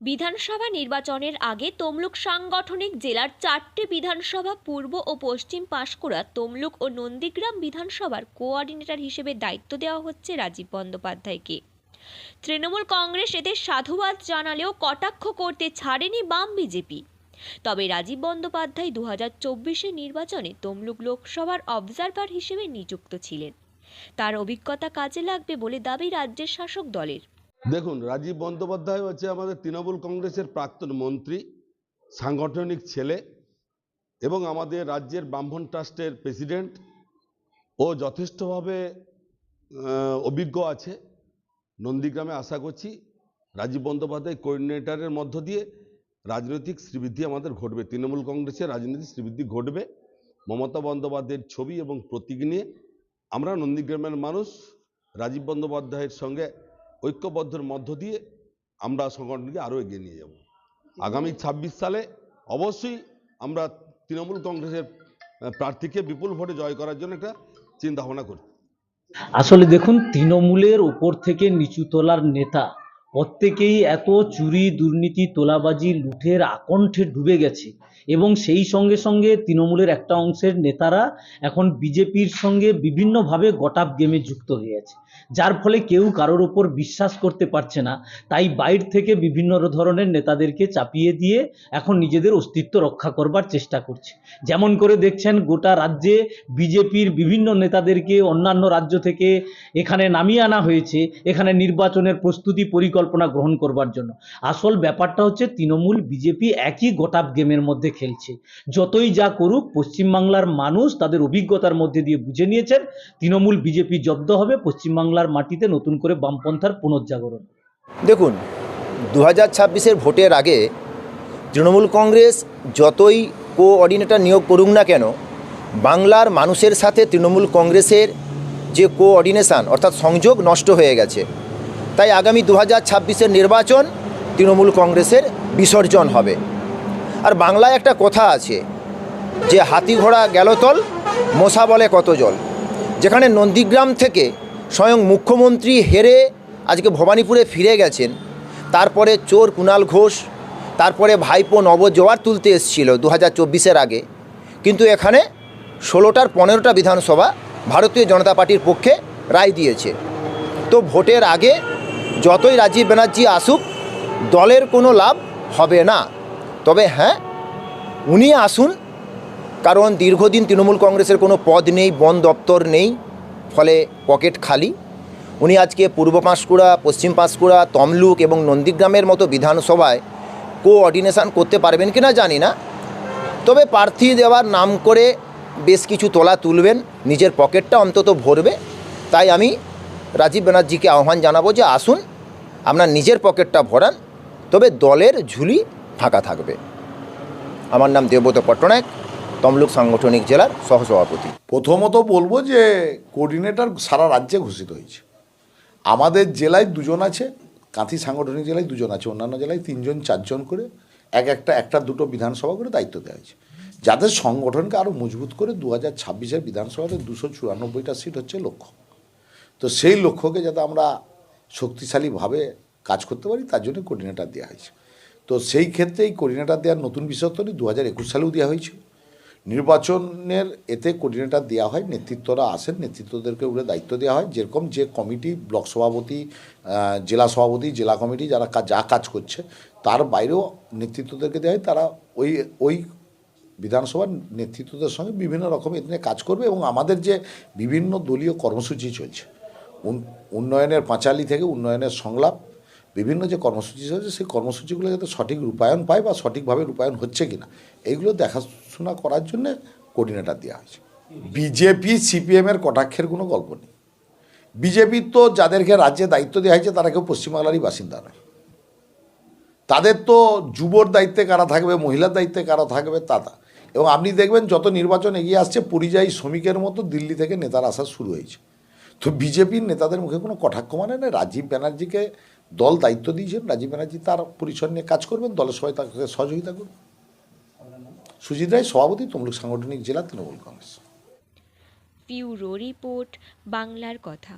বিধানসভা নির্বাচনের আগে তমলুক সাংগঠনিক জেলার 4টে বিধানসভা পূর্ব ও পশ্চিম পাঁশকুড়া, তমলুক ও নন্দীগ্রাম বিধানসভার কোঅর্ডিনেটর হিসেবে দায়িত্ব দেওয়া হচ্ছে রাজীব বন্দ্যোপাধ্যায়কে। তৃণমূল কংগ্রেস এদের সাধুবাদ জানালেও কটাক্ষ করতে ছাড়েনি বাম বিজেপি। তবে রাজীব বন্দ্যোপাধ্যায় 2024 নির্বাচনে তমলুক লোকসভার অবজারভার হিসেবে নিযুক্ত ছিলেন। তার অভিজ্ঞতা কাজে লাগবে বলে দাবি রাজ্যের শাসক দলের। দেখুন, রাজীব বন্দ্যোপাধ্যায় হচ্ছে আমাদের তৃণমূল কংগ্রেসের প্রাক্তন মন্ত্রী, সাংগঠনিক ছেলে এবং আমাদের রাজ্যের ব্রাহ্মণ ট্রাস্টের প্রেসিডেন্ট। ও যথেষ্টভাবে অভিজ্ঞ আছে। নন্দীগ্রামে আশা করছি রাজীব বন্দ্যোপাধ্যায় কোঅর্ডিনেটরের মধ্য দিয়ে রাজনৈতিক শ্রীবৃদ্ধি আমাদের ঘটবে, তৃণমূল কংগ্রেসের রাজনৈতিক শ্রীবৃদ্ধি ঘটবে। মমতা বন্দ্যোপাধ্যায়ের ছবি এবং প্রতীক নিয়ে আমরা নন্দীগ্রামের মানুষ রাজীব বন্দ্যোপাধ্যায়ের সঙ্গে ঐক্যবদ্ধের মধ্য দিয়ে আমরা সংগঠনকে আরও এগিয়ে নিয়ে যাব। আগামী 26 সালে অবশ্যই আমরা তৃণমূল কংগ্রেসের প্রার্থীকে বিপুল ভোটে জয় করার জন্য একটা চিন্তা ভাবনা করি। আসলে দেখুন, তৃণমূলের ওপর থেকে নিচু তলার নেতা প্রত্যেকেই এত চুরি, দুর্নীতি, তোলাবাজি, লুঠের আকণ্ঠে ডুবে গেছে এবং সেই সঙ্গে সঙ্গে তৃণমূলের একটা অংশের নেতারা এখন বিজেপির সঙ্গে বিভিন্নভাবে গটাপ গেমে যুক্ত হয়ে আছে, যার ফলে কেউ কারোর ওপর বিশ্বাস করতে পারছে না। তাই বাইরে থেকে বিভিন্ন ধরনের নেতাদেরকে চাপিয়ে দিয়ে এখন নিজেদের অস্তিত্ব রক্ষা করবার চেষ্টা করছে। যেমন করে দেখছেন, গোটা রাজ্যে বিজেপির বিভিন্ন নেতাদেরকে অন্যান্য রাজ্য থেকে এখানে নামিয়ে আনা হয়েছে এখানে নির্বাচনের প্রস্তুতি পরিকল্পনা গ্রহণ করবার জন্য। আসল ব্যাপারটা হচ্ছে তৃণমূল বিজেপি একই গোটাপ গেমের মধ্যে খেলছে। যতই যা করুক, পশ্চিমবাংলার মানুষ তাদের অভিজ্ঞতার মধ্যে দিয়ে বুঝে নিয়েছেন তৃণমূল বিজেপি জব্দ হবে, পশ্চিমবাংলার মাটিতে নতুন করে বামপন্থার পুনর্জাগরণ। দেখুন, 2026-এর ভোটের আগে তৃণমূল কংগ্রেস যতই কোঅর্ডিনেটর নিয়োগ করুক না কেন, বাংলার মানুষের সাথে তৃণমূল কংগ্রেসের যে কোঅর্ডিনেশান অর্থাৎ সংযোগ নষ্ট হয়ে গেছে। তাই আগামী 2026-এর নির্বাচন তৃণমূল কংগ্রেসের বিসর্জন হবে। আর বাংলায় একটা কথা আছে যে হাতি ঘোড়া গেল তল, মশা বলে কত জল। যেখানে নন্দীগ্রাম থেকে স্বয়ং মুখ্যমন্ত্রী হেরে আজকে ভবানীপুরে ফিরে গেছেন, তারপরে চোর কুণাল ঘোষ, তারপরে ভাইপো নবজোয়ার তুলতে এসেছিল 2024-এর আগে, কিন্তু এখানে 16টার 15টা বিধানসভা ভারতীয় জনতা পার্টির পক্ষে রায় দিয়েছে। তো ভোটের আগে যতই রাজীব ব্যানার্জি আসুক, দলের কোনো লাভ হবে না। তবে হ্যাঁ, উনি আসুন, কারণ দীর্ঘদিন তৃণমূল কংগ্রেসের কোনো পদ নেই, বন দপ্তর নেই, ফলে পকেট খালি। উনি আজকে পূর্ব পাঁশকুড়া, পশ্চিম পাঁশকুড়া, তমলুক এবং নন্দীগ্রামের মতো বিধানসভায় কোঅর্ডিনেশান করতে পারবেন কিনা জানি না। তবে প্রার্থী দেওয়ার নাম করে বেশ কিছু তোলা তুলবেন, নিজের পকেটটা অন্তত ভরবে। তাই আমি রাজীব ব্যানার্জিকে আহ্বান জানাবো যে আসুন, আপনার নিজের পকেটটা ভরান, তবে দলের ঝুলি ফাঁকা থাকবে। আমার নাম দেবব্রত পট্টনায়ক, তমলুক সাংগঠনিক জেলার সহসভাপতি। প্রথমত বলবো যে কোঅর্ডিনেটর সারা রাজ্যে ঘোষিত হয়েছে। আমাদের জেলায় 2জন আছে, কাঁথি সাংগঠনিক জেলায় 2জন আছে, অন্যান্য জেলায় 3জন 4জন করে একটা দুটো বিধানসভা করে দায়িত্ব দেওয়া হয়েছে, যাদের সংগঠনকে আরও মজবুত করে 2026-এর বিধানসভাতে 294টা সিট হচ্ছে লক্ষ্য। তো সেই লক্ষ্যকে যাতে আমরা শক্তিশালীভাবে কাজ করতে পারি, তার জন্য কোঅর্ডিনেটর দেওয়া হয়েছে। তো সেই ক্ষেত্রে এই কোঅর্ডিনেটর দেওয়ার নতুন বিষয় তো 2021 সালেও দেওয়া হয়েছিল। নির্বাচনের এতে কোঅর্ডিনেটর দেওয়া হয়, নেতৃত্বরা আসেন, নেতৃত্বদেরকে উপরে দায়িত্ব দেওয়া হয়। যেরকম যে কমিটি, ব্লক সভাপতি, জেলা সভাপতি, জেলা কমিটি যারা যা কাজ করছে, তার বাইরেও নেতৃত্বদেরকে দেওয়া হয়। তারা ওই বিধানসভার নেতৃত্বদের সঙ্গে বিভিন্ন রকম এখানে কাজ করবে। এবং আমাদের যে বিভিন্ন দলীয় কর্মসূচি চলছে, উন্নয়নের পাঁচালী থেকে উন্নয়নের সংলাপ, বিভিন্ন যে কর্মসূচি চলছে, সেই কর্মসূচিগুলো যাতে সঠিক রূপায়ণ পায় বা সঠিকভাবে রূপায়ণ হচ্ছে কিনা, এইগুলো দেখাশোনা করার জন্য কোঅর্ডিনেটর দেওয়া হয়েছে। বিজেপি সিপিএমের কটাক্ষের কোনো গল্প নেই। বিজেপির তো যাদেরকে রাজ্যে দায়িত্ব দেওয়া হয়েছে তারা কেউ পশ্চিমবাংলারই বাসিন্দা নয়। তাদের তো যুবর দায়িত্বে কারা থাকবে, মহিলার দায়িত্বে কারা থাকবে, তা। এবং আপনি দেখবেন যত নির্বাচন এগিয়ে আসছে, পরিযায়ী শ্রমিকের মতো দিল্লি থেকে নেতারা আসা শুরু হয়েছে। তো বিজেপির নেতাদের মুখে কোনো কটাক্ষ মানে না। রাজীব ব্যানার্জিকে দল দায়িত্ব দিয়েছেন, রাজীব ব্যানার্জি তার পরিসর নিয়ে কাজ করবেন, দলের সবাই তাকে সহযোগিতা করবে। সুজিত রায়, সভাপতি, তমলুক সাংগঠনিক জেলা তৃণমূল কংগ্রেস। ব্যুরো রিপোর্ট, বাংলার কথা।